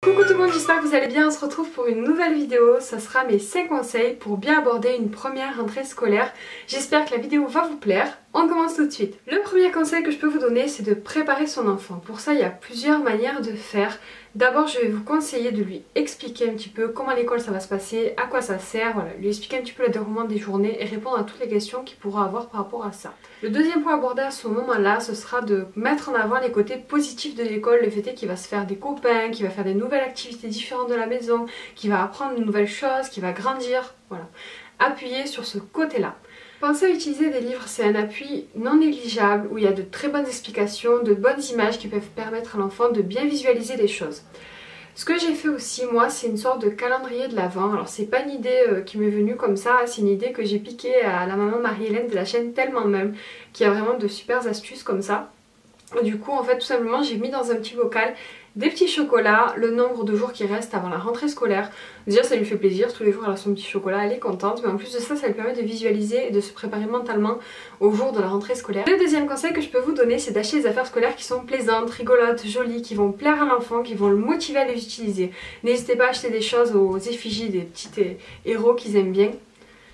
Coucou tout le monde, j'espère que vous allez bien, on se retrouve pour une nouvelle vidéo. Ça sera mes 5 conseils pour bien aborder une première rentrée scolaire. J'espère que la vidéo va vous plaire. On commence tout de suite. Le premier conseil que je peux vous donner, c'est de préparer son enfant. Pour ça, il y a plusieurs manières de faire. D'abord, je vais vous conseiller de lui expliquer un petit peu comment l'école ça va se passer, à quoi ça sert, voilà, lui expliquer un petit peu le déroulement des journées et répondre à toutes les questions qu'il pourra avoir par rapport à ça. Le deuxième point abordé à ce moment-là, ce sera de mettre en avant les côtés positifs de l'école, le fait est qu'il va se faire des copains, qu'il va faire des nouvelles activités différentes de la maison, qu'il va apprendre de nouvelles choses, qu'il va grandir, voilà. Appuyez sur ce côté-là. Pensez à utiliser des livres, c'est un appui non négligeable où il y a de très bonnes explications, de bonnes images qui peuvent permettre à l'enfant de bien visualiser les choses. Ce que j'ai fait aussi moi, c'est une sorte de calendrier de l'Avent. Alors c'est pas une idée qui m'est venue comme ça, c'est une idée que j'ai piquée à la maman Marie-Hélène de la chaîne Tellement Même, qui a vraiment de super astuces comme ça. Et du coup en fait tout simplement j'ai mis dans un petit bocal des petits chocolats, le nombre de jours qui restent avant la rentrée scolaire. Déjà ça lui fait plaisir, tous les jours elle a son petit chocolat, elle est contente, mais en plus de ça, ça lui permet de visualiser et de se préparer mentalement au jour de la rentrée scolaire. Le deuxième conseil que je peux vous donner, c'est d'acheter des affaires scolaires qui sont plaisantes, rigolotes, jolies, qui vont plaire à l'enfant, qui vont le motiver à les utiliser. N'hésitez pas à acheter des choses aux effigies des petits héros qu'ils aiment bien.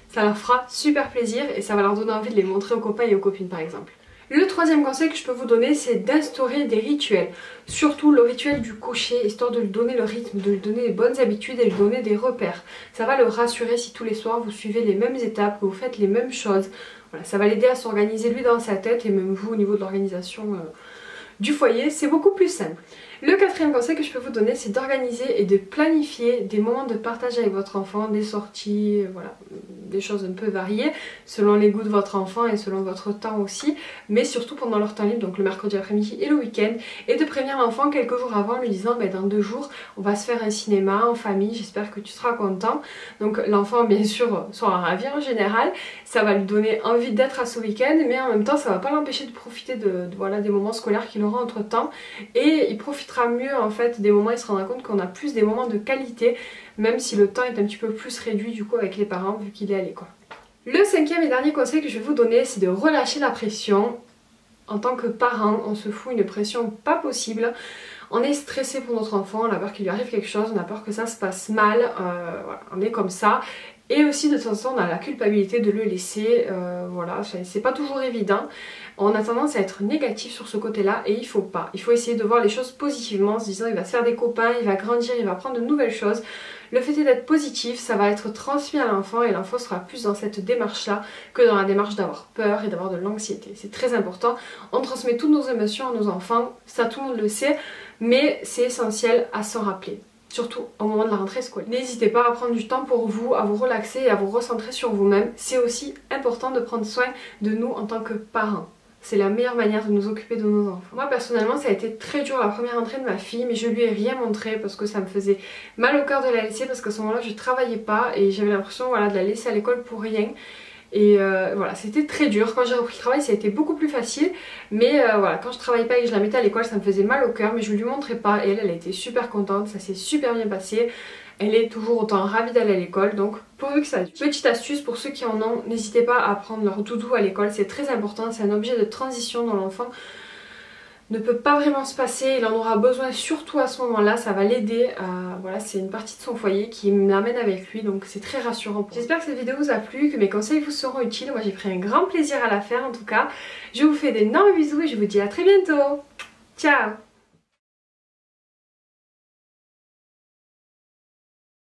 Ça leur fera super plaisir et ça va leur donner envie de les montrer aux copains et aux copines par exemple. Le troisième conseil que je peux vous donner, c'est d'instaurer des rituels. Surtout le rituel du cocher, histoire de lui donner le rythme, de lui donner les bonnes habitudes et de lui donner des repères. Ça va le rassurer si tous les soirs vous suivez les mêmes étapes, que vous faites les mêmes choses. Voilà, ça va l'aider à s'organiser lui dans sa tête et même vous au niveau de l'organisation du foyer, c'est beaucoup plus simple. Le quatrième conseil que je peux vous donner, c'est d'organiser et de planifier des moments de partage avec votre enfant, des sorties, voilà, des choses un peu variées selon les goûts de votre enfant et selon votre temps aussi, mais surtout pendant leur temps libre, donc le mercredi après-midi et le week-end, et de prévenir l'enfant quelques jours avant en lui disant dans 2 jours on va se faire un cinéma en famille, j'espère que tu seras content. Donc l'enfant bien sûr sera ravi en général, ça va lui donner envie d'être à ce week-end, mais en même temps ça va pas l'empêcher de profiter voilà, des moments scolaires qu'il aura entre temps, et il profitera mieux en fait des moments, il se rendra compte qu'on a plus des moments de qualité, même si le temps est un petit peu plus réduit du coup avec les parents vu qu'il est à l'école. Le cinquième et dernier conseil que je vais vous donner, c'est de relâcher la pression. En tant que parent, on se fout une pression pas possible. On est stressé pour notre enfant, on a peur qu'il lui arrive quelque chose, on a peur que ça se passe mal, voilà, on est comme ça. Et aussi de temps en temps on a la culpabilité de le laisser, voilà, c'est pas toujours évident. On a tendance à être négatif sur ce côté-là et il faut pas. Il faut essayer de voir les choses positivement en se disant il va se faire des copains, il va grandir, il va apprendre de nouvelles choses. Le fait est d'être positif, ça va être transmis à l'enfant et l'enfant sera plus dans cette démarche-là que dans la démarche d'avoir peur et d'avoir de l'anxiété. C'est très important. On transmet toutes nos émotions à nos enfants, ça tout le monde le sait, mais c'est essentiel à s'en rappeler. Surtout au moment de la rentrée scolaire. N'hésitez pas à prendre du temps pour vous, à vous relaxer et à vous recentrer sur vous-même. C'est aussi important de prendre soin de nous en tant que parents. C'est la meilleure manière de nous occuper de nos enfants. Moi personnellement ça a été très dur la première rentrée de ma fille, mais je lui ai rien montré parce que ça me faisait mal au cœur de la laisser, parce qu'à ce moment-là je travaillais pas et j'avais l'impression voilà, de la laisser à l'école pour rien. Et voilà, c'était très dur. Quand j'ai repris le travail ça a été beaucoup plus facile, mais voilà, quand je travaillais pas et que je la mettais à l'école ça me faisait mal au cœur, mais je lui montrais pas et elle a été super contente, ça s'est super bien passé. Elle est toujours autant ravie d'aller à l'école, donc pourvu que ça dure. Petite astuce pour ceux qui en ont, n'hésitez pas à prendre leur doudou à l'école, c'est très important, c'est un objet de transition dont l'enfant ne peut pas vraiment se passer, il en aura besoin surtout à ce moment-là, ça va l'aider à... Voilà, c'est une partie de son foyer qui l'amène avec lui, donc c'est très rassurant. J'espère que cette vidéo vous a plu, que mes conseils vous seront utiles, moi j'ai pris un grand plaisir à la faire en tout cas. Je vous fais d'énormes bisous et je vous dis à très bientôt. Ciao!